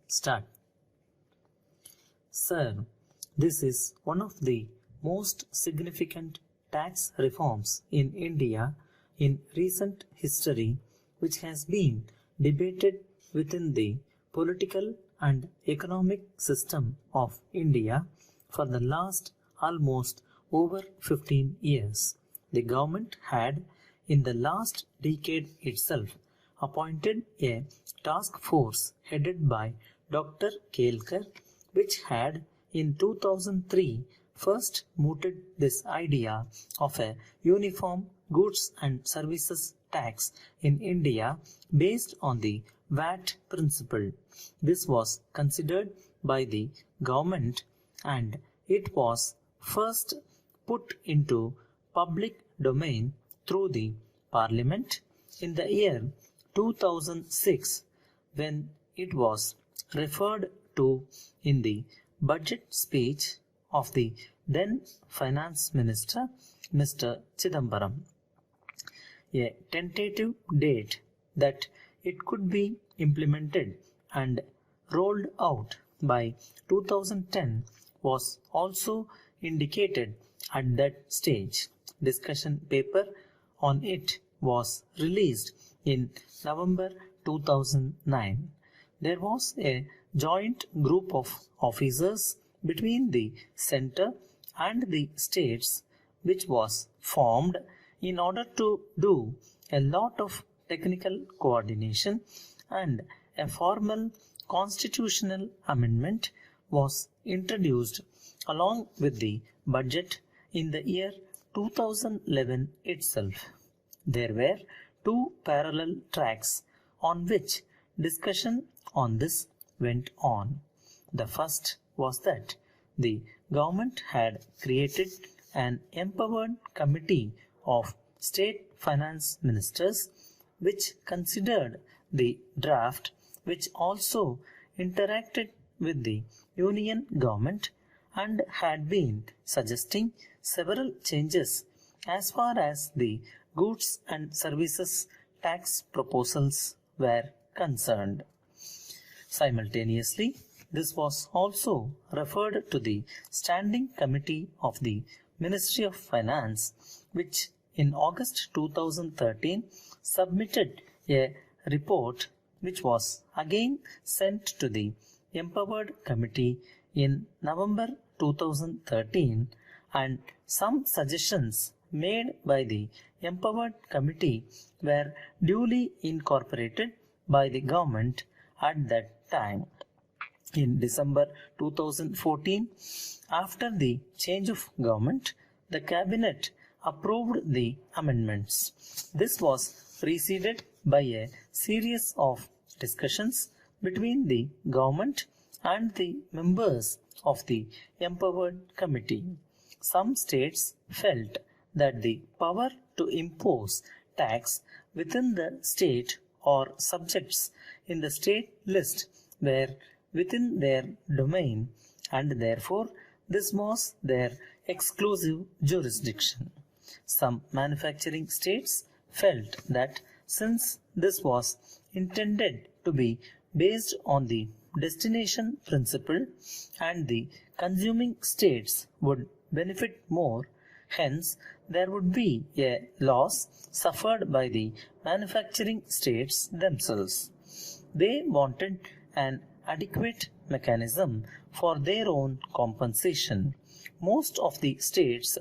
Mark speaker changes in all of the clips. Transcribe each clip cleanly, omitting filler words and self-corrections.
Speaker 1: Start. Sir, this is one of the most significant tax reforms in India in recent history, which has been debated within the political and economic system of India for the last almost over 15 years. The government had, in the last decade itself, appointed a task force headed by Dr. Kelkar, which had in 2003 first mooted this idea of a uniform goods and services tax in India based on the VAT principle. This was considered by the government and it was first put into public domain through the Parliament in the year 2006 when it was referred to in the budget speech of the then Finance Minister Mr. Chidambaram. A tentative date that it could be implemented and rolled out by 2010 was also indicated at that stage. Discussion paper on it was released in November 2009. There was a joint group of officers between the centre and the states which was formed in order to do a lot of technical coordination, and a formal constitutional amendment was introduced along with the budget in the year 2011 itself. There were two parallel tracks on which discussion on this went on. The first was that the government had created an empowered committee of state finance ministers which considered the draft, which also interacted with the union government and had been suggesting several changes as far as the goods and services tax proposals were concerned. Simultaneously, this was also referred to the Standing Committee of the Ministry of Finance, which in August 2013 submitted a report which was again sent to the Empowered Committee in November 2013, and some suggestions made by the Empowered Committee were duly incorporated by the government at that time. In December 2014, after the change of government, the Cabinet approved the amendments. This was preceded by a series of discussions between the government and the members of the Empowered Committee. Some states felt that the power to impose tax within the state or subjects in the state list were within their domain, and therefore this was their exclusive jurisdiction. Some manufacturing states felt that since this was intended to be based on the destination principle and the consuming states would benefit more, hence there would be a loss suffered by the manufacturing states themselves. They wanted an adequate mechanism for their own compensation. Most of the states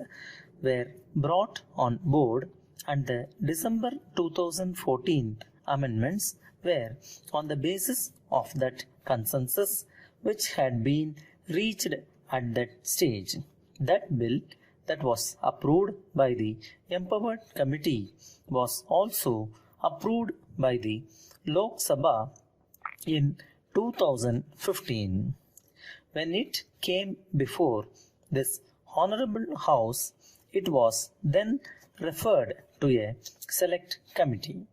Speaker 1: were brought on board, and the December 2014 amendments were on the basis of that consensus which had been reached at that stage. That bill that was approved by the Empowered Committee was also approved by the Lok Sabha in 2015. When it came before this Honorable House, it was then referred to a select committee.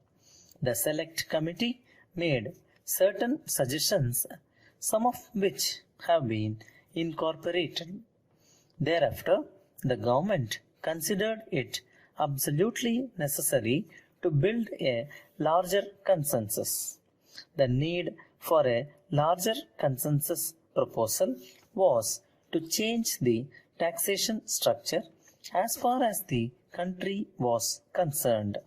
Speaker 1: The Select Committee made certain suggestions, some of which have been incorporated. Thereafter, the government considered it absolutely necessary to build a larger consensus. The need for a larger consensus proposal was to change the taxation structure as far as the country was concerned.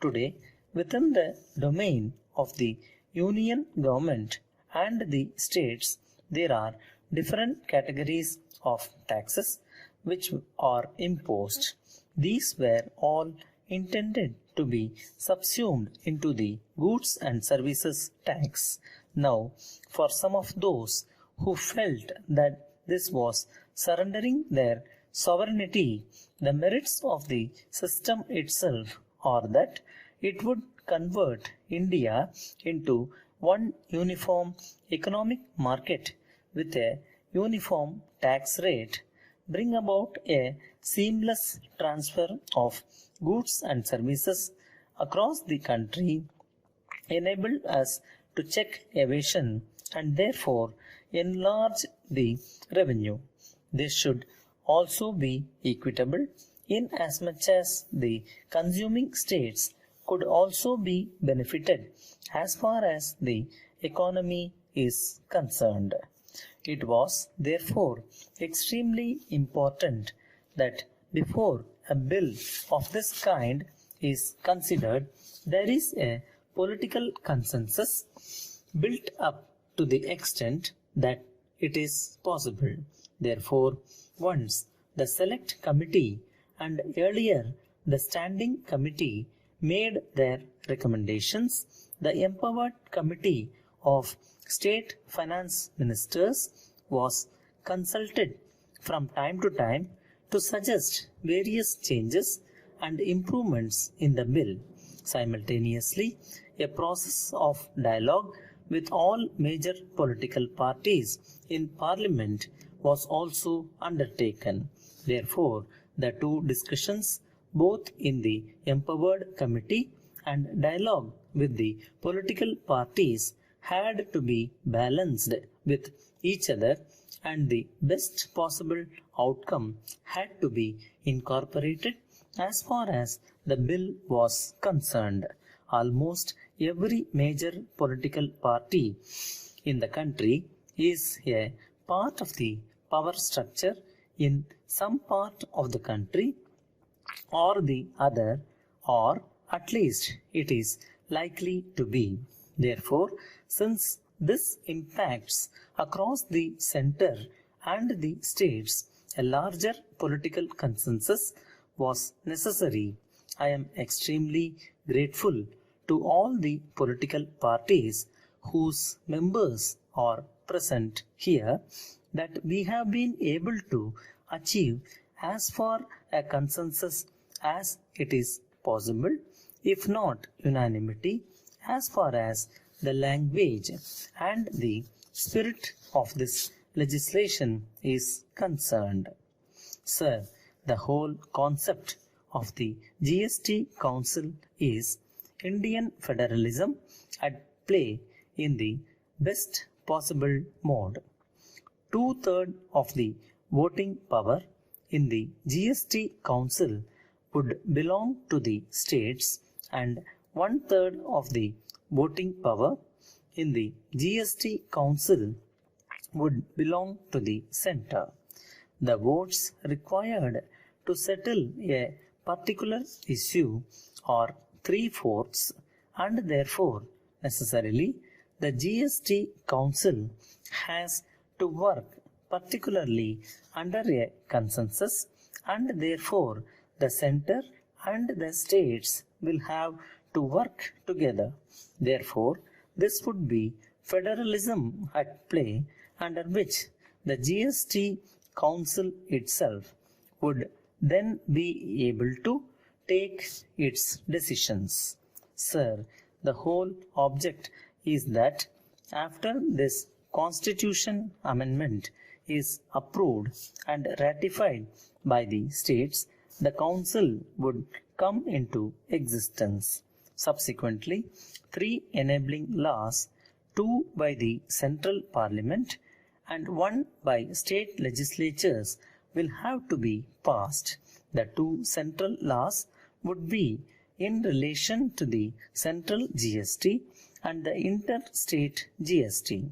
Speaker 1: Today, within the domain of the union government and the states, there are different categories of taxes which are imposed. These were all intended to be subsumed into the goods and services tax. Now, for some of those who felt that this was surrendering their sovereignty, the merits of the system itself are that it would convert India into one uniform economic market with a uniform tax rate, bring about a seamless transfer of goods and services across the country, enable us to check evasion and therefore enlarge the revenue. This should also be equitable in as much as the consuming states could also be benefited as far as the economy is concerned. It was therefore extremely important that before a bill of this kind is considered, there is a political consensus built up to the extent that it is possible. Therefore, once the Select Committee and earlier the Standing Committee made their recommendations, the Empowered Committee of State Finance Ministers was consulted from time to time to suggest various changes and improvements in the bill. Simultaneously, a process of dialogue with all major political parties in Parliament was also undertaken. Therefore, the two discussions, both in the Empowered Committee and dialogue with the political parties, had to be balanced with each other, and the best possible outcome had to be incorporated as far as the bill was concerned. Almost every major political party in the country is a part of the power structure in some part of the country or the other, or at least it is likely to be. Therefore, since this impacts across the center and the states, a larger political consensus was necessary. I am extremely grateful to all the political parties whose members are present here that we have been able to achieve as far a consensus as it is possible, if not unanimity, as far as the language and the spirit of this legislation is concerned. Sir, the whole concept of the GST Council is Indian federalism at play in the best possible mode. 2/3 of the voting power in the GST Council would belong to the states and 1/3 of the voting power in the GST Council would belong to the center. The votes required to settle a particular issue are 3/4, and therefore necessarily the GST Council has to work particularly under a consensus, and therefore the center and the states will have to work together. Therefore, this would be federalism at play, under which the GST Council itself would then be able to take its decisions. Sir, the whole object is that after this Constitution amendment is approved and ratified by the states, the Council would come into existence. Subsequently, 3 enabling laws, 2 by the central parliament and 1 by state legislatures, will have to be passed. The 2 central laws would be in relation to the central GST and the interstate GST.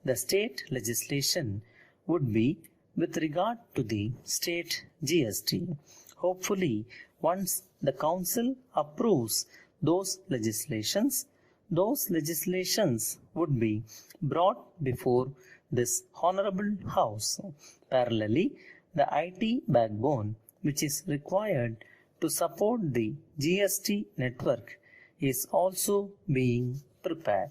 Speaker 1: The state legislation would be with regard to the state GST. Hopefully, once the Council approves those legislations would be brought before this Honorable House. Parallelly, the IT backbone which is required to support the GST network is also being prepared.